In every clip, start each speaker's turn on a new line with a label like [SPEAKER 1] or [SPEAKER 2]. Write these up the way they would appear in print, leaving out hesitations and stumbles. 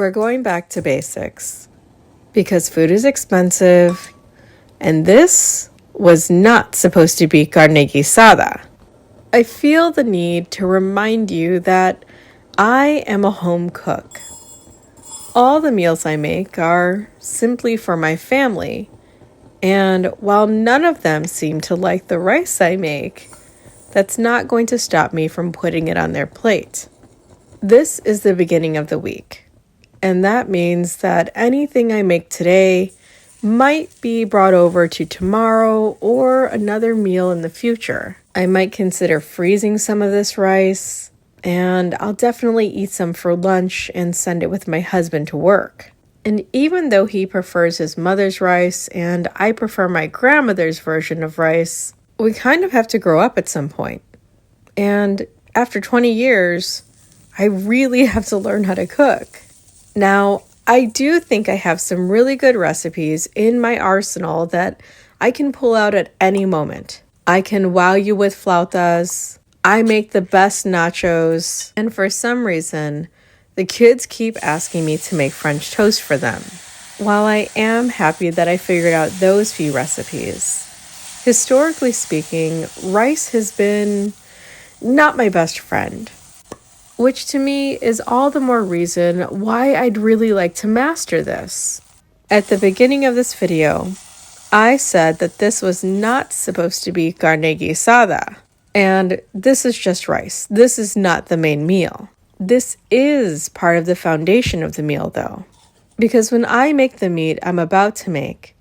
[SPEAKER 1] we're going back to basics because food is expensive, and this was not supposed to be carne guisada. I feel the need to remind you that I am a home cook. All the meals I make are simply for my family, and while none of them seem to like the rice I make, that's not going to stop me from putting it on their plate. This is the beginning of the week, and that means that anything I make today might be brought over to tomorrow or another meal in the future. I might consider freezing some of this rice, and I'll definitely eat some for lunch and send it with my husband to work. And even though he prefers his mother's rice and I prefer my grandmother's version of rice, we kind of have to grow up at some point. And after 20 years, I really have to learn how to cook. Now, I do think I have some really good recipes in my arsenal that I can pull out at any moment. I can wow you with flautas. I make the best nachos. And for some reason, the kids keep asking me to make French toast for them. While I am happy that I figured out those few recipes, historically speaking, rice has been not my best friend, which to me is all the more reason why I'd really like to master this. At the beginning of this video, I said that this was not supposed to be carne guisada, and this is just rice. This is not the main meal. This is part of the foundation of the meal though, because when I make the meat I'm about to make,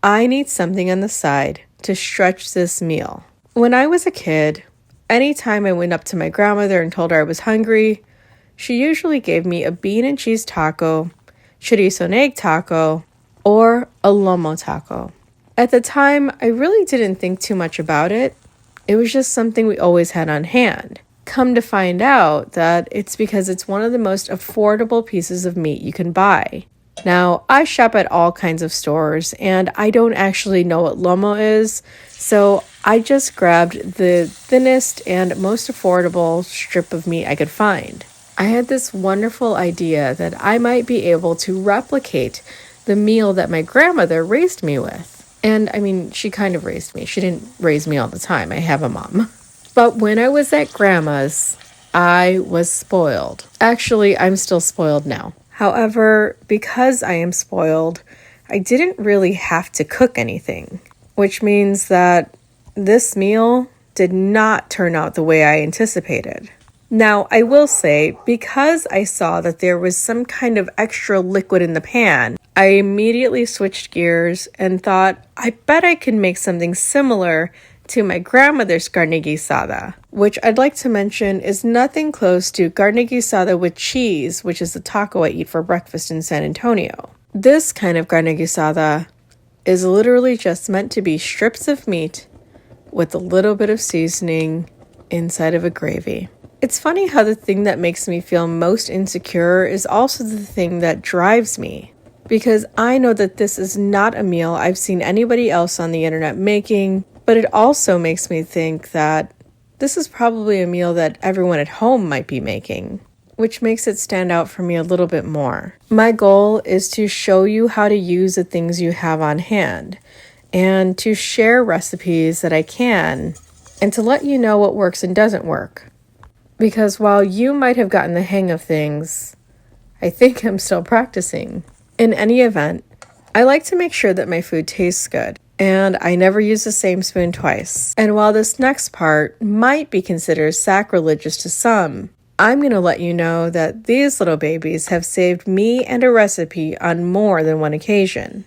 [SPEAKER 1] I need something on the side to stretch this meal. When I was a kid, anytime I went up to my grandmother and told her I was hungry, she usually gave me a bean and cheese taco, chorizo and egg taco, or a lomo taco. At the time, I really didn't think too much about it. It was just something we always had on hand. Come to find out that it's because it's one of the most affordable pieces of meat you can buy. Now, I shop at all kinds of stores, and I don't actually know what lomo is, so I just grabbed the thinnest and most affordable strip of meat I could find. I had this wonderful idea that I might be able to replicate the meal that my grandmother raised me with. And I mean, she kind of raised me. She didn't raise me all the time. I have a mom. But when I was at grandma's, I was spoiled. Actually, I'm still spoiled now. However, because I am spoiled, I didn't really have to cook anything, which means that this meal did not turn out the way I anticipated. Now, I will say, because I saw that there was some kind of extra liquid in the pan, I immediately switched gears and thought, I bet I can make something similar to my grandmother's carne guisada, which I'd like to mention is nothing close to carne guisada with cheese, which is the taco I eat for breakfast in San Antonio. This kind of carne guisada is literally just meant to be strips of meat with a little bit of seasoning inside of a gravy. It's funny how the thing that makes me feel most insecure is also the thing that drives me, because I know that this is not a meal I've seen anybody else on the internet making, but it also makes me think that this is probably a meal that everyone at home might be making, which makes it stand out for me a little bit more. My goal is to show you how to use the things you have on hand, and to share recipes that I can, and to let you know what works and doesn't work. Because while you might have gotten the hang of things, I think I'm still practicing. In any event, I like to make sure that my food tastes good, and I never use the same spoon twice. And while this next part might be considered sacrilegious to some, I'm going to let you know that these little babies have saved me and a recipe on more than one occasion,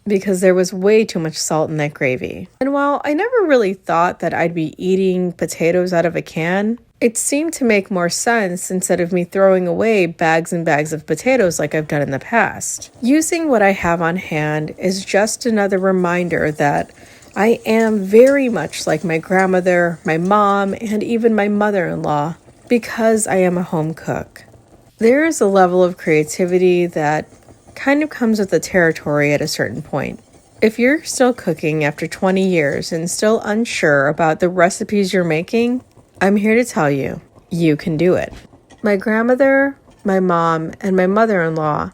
[SPEAKER 1] because there was way too much salt in that gravy. And while I never really thought that I'd be eating potatoes out of a can, it seemed to make more sense instead of me throwing away bags and bags of potatoes like I've done in the past. Using what I have on hand is just another reminder that I am very much like my grandmother, my mom, and even my mother-in-law, because I am a home cook. There is a level of creativity that kind of comes with the territory at a certain point. If you're still cooking after 20 years and still unsure about the recipes you're making, I'm here to tell you, you can do it. My grandmother my mom, and my mother-in-law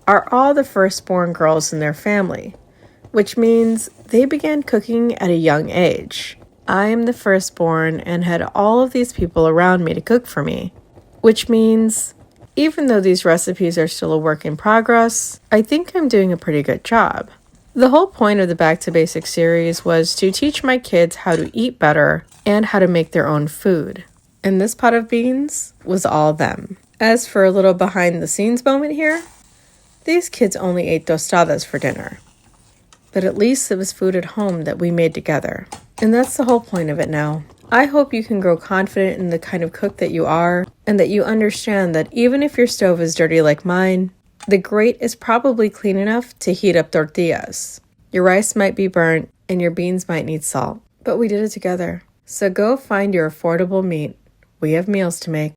[SPEAKER 1] are all the firstborn girls in their family, which means they began cooking at a young age. I am the firstborn and had all of these people around me to cook for me, which means even though these recipes are still a work in progress, I think I'm doing a pretty good job. The whole point of the Back to Basics series was to teach my kids how to eat better and how to make their own food. And this pot of beans was all them. As for a little behind the scenes moment here, these kids only ate tostadas for dinner. But at least it was food at home that we made together. And that's the whole point of it now. I hope you can grow confident in the kind of cook that you are, and that you understand that even if your stove is dirty like mine, the grate is probably clean enough to heat up tortillas. Your rice might be burnt, and your beans might need salt, but we did it together. So go find your affordable meat. We have meals to make.